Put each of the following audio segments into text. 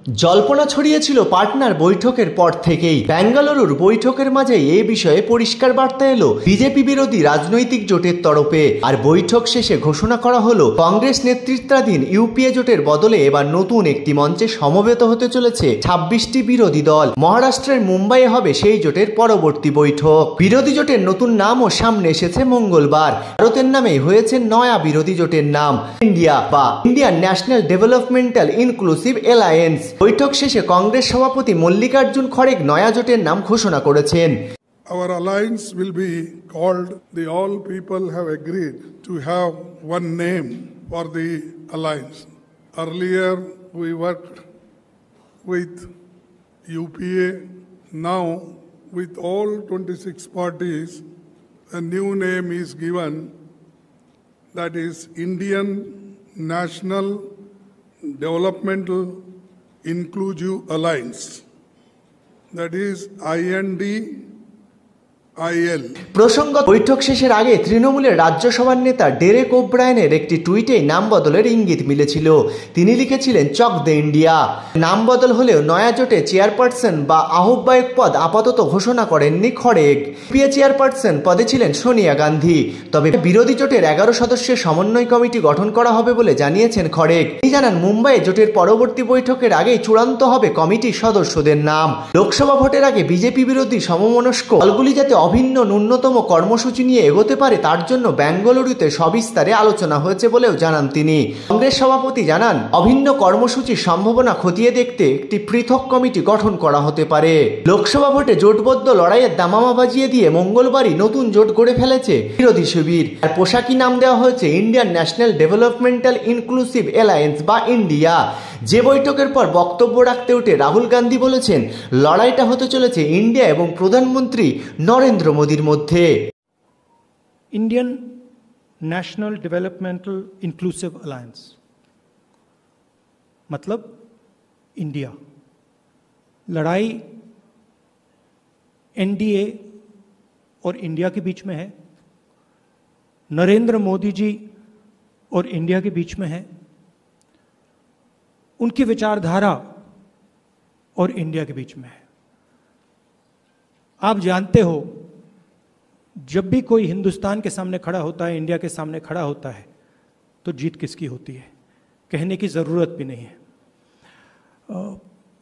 জল্পনা ছড়িয়েছিল পার্টনার বৈঠকের পর থেকেই। বেঙ্গালুরুর বৈঠকের মাঝেই এই বিষয়ে পরিষ্কার বার্তা এলো বিজেপি বিরোধী রাজনৈতিক জোটের তরফে। আর বৈঠক শেষে ঘোষণা করা হলো কংগ্রেস নেতৃত্বাধীন ইউপিএ জোটের বদলে এবার নতুন একটি মঞ্চে সমবেত হতে চলেছে 26টি বিরোধী দল। মহারাষ্ট্রের মুম্বাইয়ে হবে সেই জোটের পরবর্তী বৈঠক। বিরোধী জোটের নতুন নামও সামনে এসেছে মঙ্গলবার। ভারতের নামেই হয়েছে নয়া বিরোধী জোটের নাম ইন্ডিয়া বা Indian national developmental inclusive alliance. বৈঠক শেষে কংগ্রেস সভাপতি মল্লিকার্জুন খড়গে নয়া জোটের নাম ঘোষণা করেছেন। Our alliance will be called the All People Have Agreed to have one name for the alliance. Earlier we worked with UPA. Now with all 26 parties a new name is given, that is Indian National Developmental Inclusive Alliance, that is INDIL. প্রসঙ্গত বৈঠক শেষের আগে তৃণমূলের রাজ্যসভার নেতা Derek ওব্রায়েনের একটি টুইটে নাম বদলের ইঙ্গিত মিলেছিল। তিনি লিখেছিলেন চক দ্য ইন্ডিয়া। নাম বদল হলেও নয়া জোটে চেয়ারপারসন বা আহ্বায়ক পদ আপাতত ঘোষণা করেননি খড়গ। ইউপিএ চেয়ারপারসন পদে ছিলেন সোনিয়া গান্ধী। তবে বিরোধী জোটের 11 সদস্যের সমন্বয় কমিটি গঠন করা হবে বলে জানিয়েছেন খড়গ। তিনি জানান মুম্বাইয়ে জোটের পরবর্তী বৈঠকের আগেই চূড়ান্ত হবে কমিটির সদস্যদের নাম। লোকসভা ভোটের আগে বিজেপি বিরোধী সমমনস্ক দলগুলি যাতে অভিন্ন ন্যূনতম কর্মসূচি নিয়ে এগোতে পারে তার জন্য বেঙ্গালুরুতে সবিস্তারে আলোচনা হয়েছে বলেও জানান তিনি। কংগ্রেস সভাপতি জানান অভিন্ন কর্মসূচির সম্ভাবনা খতিয়ে দেখতে একটি পৃথক কমিটি গঠন করা হতে পারে। লোকসভা ভোটে জোটবদ্ধ লড়াইয়ের দামামা বাজিয়ে দিয়ে মঙ্গলবারই নতুন জোট গড়ে ফেলেছে বিরোধী শিবির। আর পোশাকি নাম দেওয়া হয়েছে Indian national developmental inclusive alliance বা ইন্ডিয়া। যে বৈঠকের পর বক্তব্য রাখতে উঠে রাহুল গান্ধী বলেছেন লড়াইটা হতে চলেছে ইন্ডিয়া এবং প্রধানমন্ত্রী নরেন্দ্র মোদীর মধ্যে। Indian national developmental inclusive alliance मतलब इंडिया। लड़ाई एनडीए और इंडिया के बीच में है, नरेंद्र मोदी जी और इंडिया के बीच में है, उनकी विचारधारा और इंडिया के बीच में है। आप जानते हो जब भी कोई हिंदुस्तान के सामने खड़ा होता है, इंडिया के सामने खड़ा होता है, तो जीत किसकी होती है कहने की ज़रूरत भी नहीं है।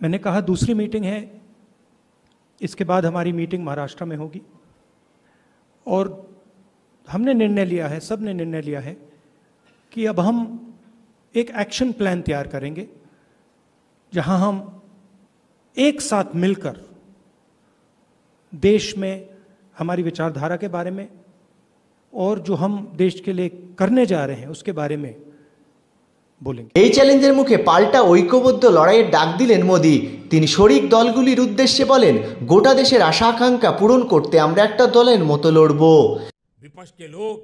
मैंने कहा दूसरी मीटिंग है, इसके बाद हमारी मीटिंग महाराष्ट्र में होगी और हमने निर्णय लिया है, सब ने निर्णय लिया है कि अब हम एक एक्शन प्लान तैयार करेंगे जहां हम एक साथ मिलकर देश में हमारी विचारधारा के बारे में और जो हम देश के लिए करने जा रहे हैं उसके बारे में बोलेंगे। এই চ্যালেঞ্জের মুখে পাল্টা ঐক্যবদ্ধ লড়াইয়ের ডাক দিলেন মোদি। তিনি শরিক দলগুলির উদ্দেশ্যে বলেন গোটা দেশের আশা আকাঙ্ক্ষা পূরণ করতে আমরা একটা দলের মতো লড়ব। विपक्ष के लोग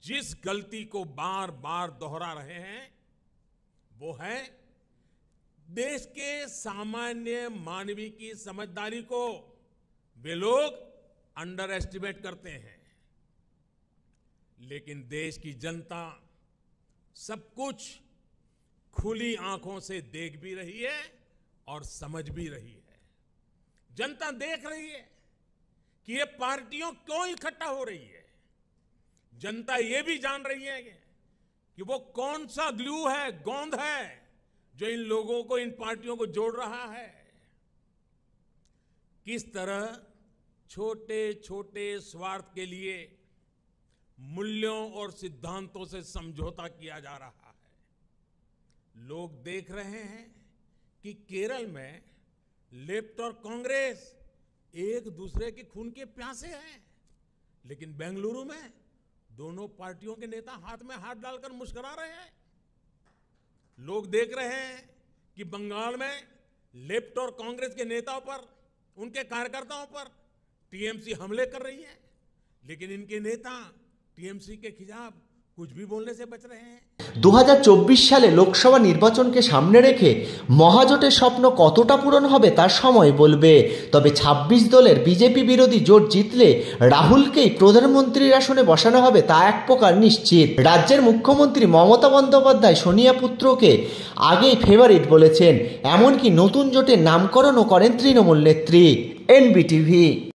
जिस गलती को बार बार दोहरा रहे हैं वो है देश के सामान्य मानवीय की समझदारी को वे लोग अंडर एस्टिमेट करते हैं। लेकिन देश की जनता सब कुछ खुली आंखों से देख भी रही है और समझ भी रही है। जनता देख रही है कि ये पार्टियों क्यों इकट्ठा हो रही है। जनता ये भी जान रही है कि वो कौन सा ग्लू है, गोंद है जो इन लोगों को, इन पार्टियों को जोड़ रहा है। किस तरह छोटे छोटे स्वार्थ के लिए मूल्यों और सिद्धांतों से समझौता किया जा रहा है। लोग देख रहे हैं कि केरल में लेफ्ट और कांग्रेस एक दूसरे के खून के प्यासे हैं, लेकिन बेंगलुरु में दोनों पार्टियों के नेता हाथ में हाथ डालकर मुस्कुरा रहे हैं। लोग देख रहे हैं कि बंगाल में लेफ्ट और कांग्रेस के नेताओं पर, उनके कार्यकर्ताओं पर टीएमसी हमले कर रही है, लेकिन इनके नेता टीएमसी के खिलाफ कुछ भी बोलने से बच रहे हैं। 2024 সালে লোকসভা নির্বাচনকে সামনে রেখে মহাজোটের স্বপ্ন কতটা পূরণ হবে তার সময় বলবে। তবে 26 দলের বিজেপি বিরোধী জোট জিতলে রাহুলকেই প্রধানমন্ত্রীর আসনে বসানো হবে তা এক প্রকার নিশ্চিত। রাজ্যের মুখ্যমন্ত্রী মমতা বন্দ্যোপাধ্যায় সোনিয়া পুত্রকে আগেই ফেভারিট বলেছেন, এমনকি নতুন জোটের নামকরণও করেন তৃণমূল নেত্রী। NBTV।